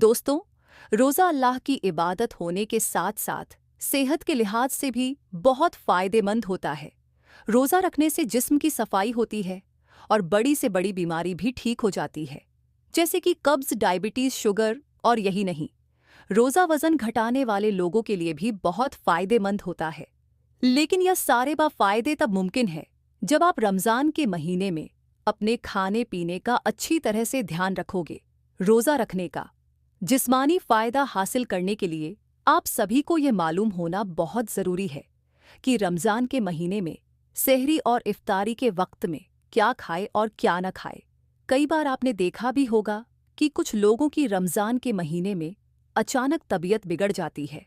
दोस्तों, रोज़ा अल्लाह की इबादत होने के साथ साथ सेहत के लिहाज से भी बहुत फ़ायदेमंद होता है। रोज़ा रखने से जिस्म की सफाई होती है और बड़ी से बड़ी बीमारी भी ठीक हो जाती है, जैसे कि कब्ज़, डायबिटीज़, शुगर। और यही नहीं, रोज़ा वज़न घटाने वाले लोगों के लिए भी बहुत फ़ायदेमंद होता है। लेकिन यह सारे फ़ायदे तब मुमकिन है जब आप रमज़ान के महीने में अपने खाने पीने का अच्छी तरह से ध्यान रखोगे। रोज़ा रखने का जिस्मानी फ़ायदा हासिल करने के लिए आप सभी को ये मालूम होना बहुत ज़रूरी है कि रमज़ान के महीने में सहरी और इफ्तारी के वक्त में क्या खाए और क्या न खाए। कई बार आपने देखा भी होगा कि कुछ लोगों की रमज़ान के महीने में अचानक तबीयत बिगड़ जाती है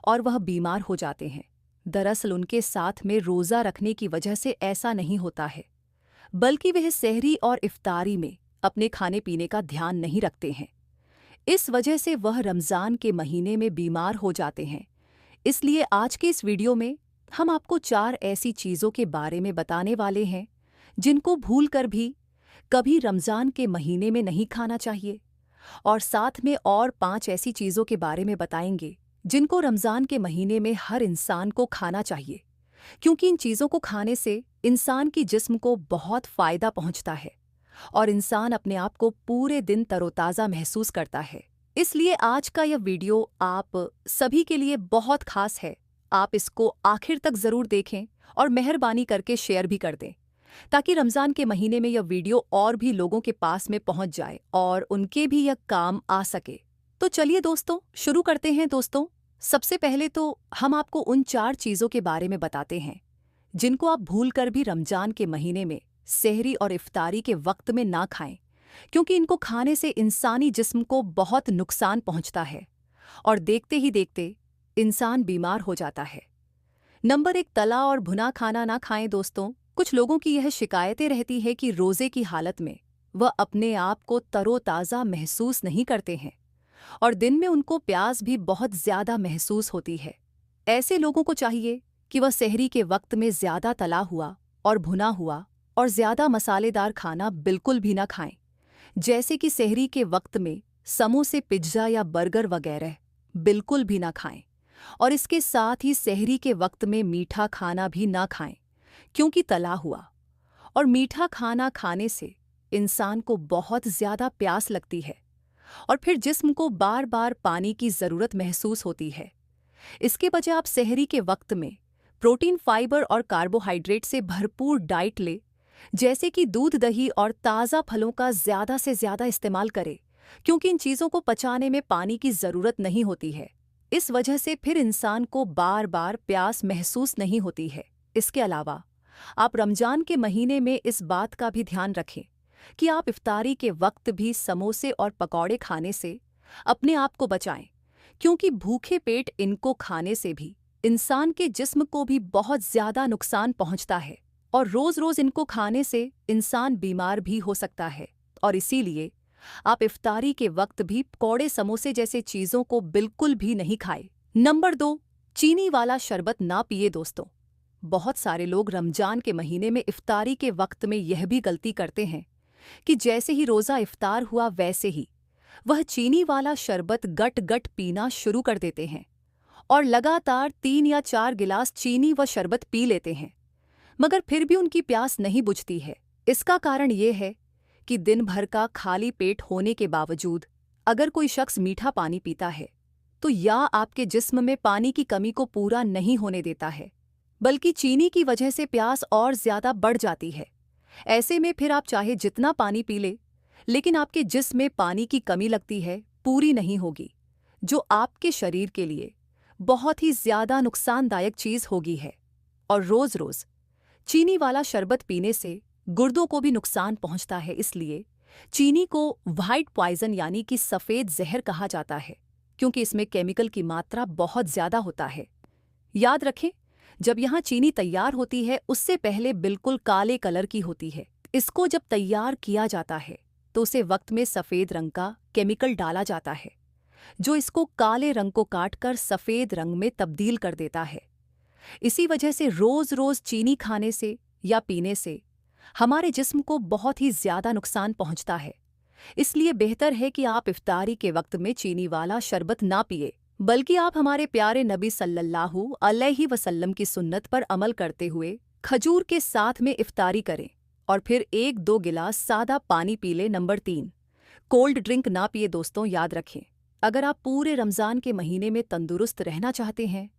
और वह बीमार हो जाते हैं। दरअसल उनके साथ में रोज़ा रखने की वजह से ऐसा नहीं होता है, बल्कि वह सहरी और इफ्तारी में अपने खाने पीने का ध्यान नहीं रखते हैं। इस वजह से वह रमज़ान के महीने में बीमार हो जाते हैं। इसलिए आज के इस वीडियो में हम आपको 4 ऐसी चीज़ों के बारे में बताने वाले हैं जिनको भूलकर भी कभी रमज़ान के महीने में नहीं खाना चाहिए, और साथ में और 5 ऐसी चीज़ों के बारे में बताएंगे जिनको रमज़ान के महीने में हर इंसान को खाना चाहिए, क्योंकि इन चीज़ों को खाने से इंसान की जिस्म को बहुत फ़ायदा पहुंचता है और इंसान अपने आप को पूरे दिन तरोताज़ा महसूस करता है। इसलिए आज का यह वीडियो आप सभी के लिए बहुत खास है। आप इसको आखिर तक ज़रूर देखें और मेहरबानी करके शेयर भी कर दें, ताकि रमज़ान के महीने में यह वीडियो और भी लोगों के पास में पहुंच जाए और उनके भी यह काम आ सके। तो चलिए दोस्तों, शुरू करते हैं। दोस्तों, सबसे पहले तो हम आपको उन 4 चीज़ों के बारे में बताते हैं जिनको आप भूलकर भी रमज़ान के महीने में सहरी और इफ्तारी के वक्त में ना खाएं, क्योंकि इनको खाने से इंसानी जिस्म को बहुत नुकसान पहुंचता है और देखते ही देखते इंसान बीमार हो जाता है। नंबर 1, तला और भुना खाना ना खाएं। दोस्तों, कुछ लोगों की यह शिकायतें रहती है कि रोज़े की हालत में वह अपने आप को तरोताज़ा महसूस नहीं करते हैं और दिन में उनको प्यास भी बहुत ज़्यादा महसूस होती है। ऐसे लोगों को चाहिए कि वह सहरी के वक्त में ज़्यादा तला हुआ और भुना हुआ और ज़्यादा मसालेदार खाना बिल्कुल भी ना खाएं, जैसे कि सहरी के वक्त में समोसे, पिज्ज़ा या बर्गर वगैरह बिल्कुल भी ना खाएं। और इसके साथ ही सहरी के वक्त में मीठा खाना भी ना खाएं, क्योंकि तला हुआ और मीठा खाना खाने से इंसान को बहुत ज़्यादा प्यास लगती है और फिर जिस्म को बार बार पानी की ज़रूरत महसूस होती है। इसके बजाय आप सहरी के वक्त में प्रोटीन, फाइबर और कार्बोहाइड्रेट से भरपूर डाइट ले, जैसे कि दूध, दही और ताज़ा फलों का ज़्यादा से ज़्यादा इस्तेमाल करें, क्योंकि इन चीज़ों को पचाने में पानी की ज़रूरत नहीं होती है। इस वजह से फिर इंसान को बार बार प्यास महसूस नहीं होती है। इसके अलावा आप रमज़ान के महीने में इस बात का भी ध्यान रखें कि आप इफ्तारी के वक्त भी समोसे और पकौड़े खाने से अपने आप को बचाएं, क्योंकि भूखे पेट इनको खाने से भी इंसान के जिस्म को भी बहुत ज़्यादा नुकसान पहुंचता है और रोज़-रोज़ इनको खाने से इंसान बीमार भी हो सकता है। और इसीलिए आप इफ्तारी के वक्त भी पकौड़े, समोसे जैसे चीज़ों को बिल्कुल भी नहीं खाएं। नंबर 2, चीनी वाला शरबत ना पिए। दोस्तों, बहुत सारे लोग रमज़ान के महीने में इफ्तारी के वक्त में यह भी गलती करते हैं कि जैसे ही रोज़ा इफ्तार हुआ वैसे ही वह चीनी वाला शरबत गट गट पीना शुरू कर देते हैं और लगातार 3 या 4 गिलास चीनी व शरबत पी लेते हैं, मगर फिर भी उनकी प्यास नहीं बुझती है। इसका कारण ये है कि दिन भर का खाली पेट होने के बावजूद अगर कोई शख्स मीठा पानी पीता है तो यह आपके जिस्म में पानी की कमी को पूरा नहीं होने देता है, बल्कि चीनी की वजह से प्यास और ज़्यादा बढ़ जाती है। ऐसे में फिर आप चाहे जितना पानी पी ले, लेकिन आपके जिस्म में पानी की कमी लगती है, पूरी नहीं होगी, जो आपके शरीर के लिए बहुत ही ज़्यादा नुकसानदायक चीज़ होगी है। और रोज़-रोज़ चीनी वाला शरबत पीने से गुर्दों को भी नुकसान पहुंचता है। इसलिए चीनी को वाइट पॉइजन यानी कि सफ़ेद जहर कहा जाता है, क्योंकि इसमें केमिकल की मात्रा बहुत ज़्यादा होता है। याद रखें, जब यहाँ चीनी तैयार होती है उससे पहले बिल्कुल काले कलर की होती है। इसको जब तैयार किया जाता है तो उसे वक्त में सफ़ेद रंग का केमिकल डाला जाता है, जो इसको काले रंग को काटकर सफ़ेद रंग में तब्दील कर देता है। इसी वजह से रोज़-रोज़ चीनी खाने से या पीने से हमारे जिस्म को बहुत ही ज़्यादा नुकसान पहुंचता है, इसलिए बेहतर है कि आप इफ्तारी के वक्त में चीनी वाला शरबत ना पिए, बल्कि आप हमारे प्यारे नबी सल्लल्लाहु अलैहि वसल्लम की सुन्नत पर अमल करते हुए खजूर के साथ में इफ्तारी करें और फिर 1-2 गिलास सादा पानी पी लें। नंबर 3, कोल्ड ड्रिंक ना पिए। दोस्तों याद रखें, अगर आप पूरे रमज़ान के महीने में तंदुरुस्त रहना चाहते हैं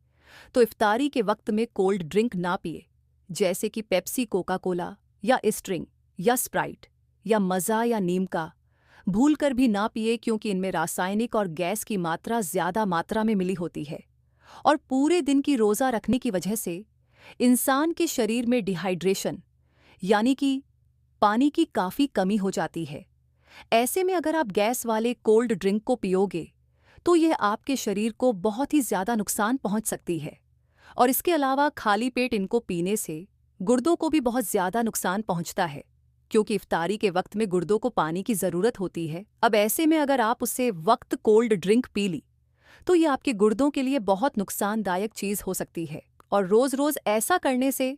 तो इफ्तारी के वक्त में कोल्ड ड्रिंक ना पिए, जैसे कि पेप्सी, कोका कोला या स्ट्रिंग या स्प्राइट या मज़ा या नीम का। भूल कर भी ना पिए, क्योंकि इनमें रासायनिक और गैस की मात्रा ज़्यादा मात्रा में मिली होती है और पूरे दिन की रोज़ा रखने की वजह से इंसान के शरीर में डिहाइड्रेशन यानी कि पानी की काफ़ी कमी हो जाती है। ऐसे में अगर आप गैस वाले कोल्ड ड्रिंक को पियोगे तो यह आपके शरीर को बहुत ही ज़्यादा नुकसान पहुंच सकती है और इसके अलावा खाली पेट इनको पीने से गुर्दों को भी बहुत ज़्यादा नुकसान पहुंचता है, क्योंकि इफ्तारी के वक्त में गुर्दों को पानी की ज़रूरत होती है। अब ऐसे में अगर आप उससे वक्त कोल्ड ड्रिंक पी ली तो ये आपके गुर्दों के लिए बहुत नुकसानदायक चीज़ हो सकती है और रोज़-रोज़ ऐसा करने से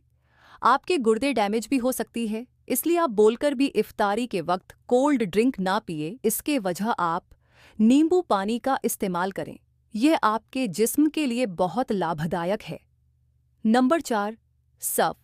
आपके गुर्दे डैमेज भी हो सकती है। इसलिए आप बोलकर भी इफ्तारी के वक्त कोल्ड ड्रिंक ना पिए। इसके वजह आप नींबू पानी का इस्तेमाल करें, यह आपके जिस्म के लिए बहुत लाभदायक है। नंबर 4, सफ़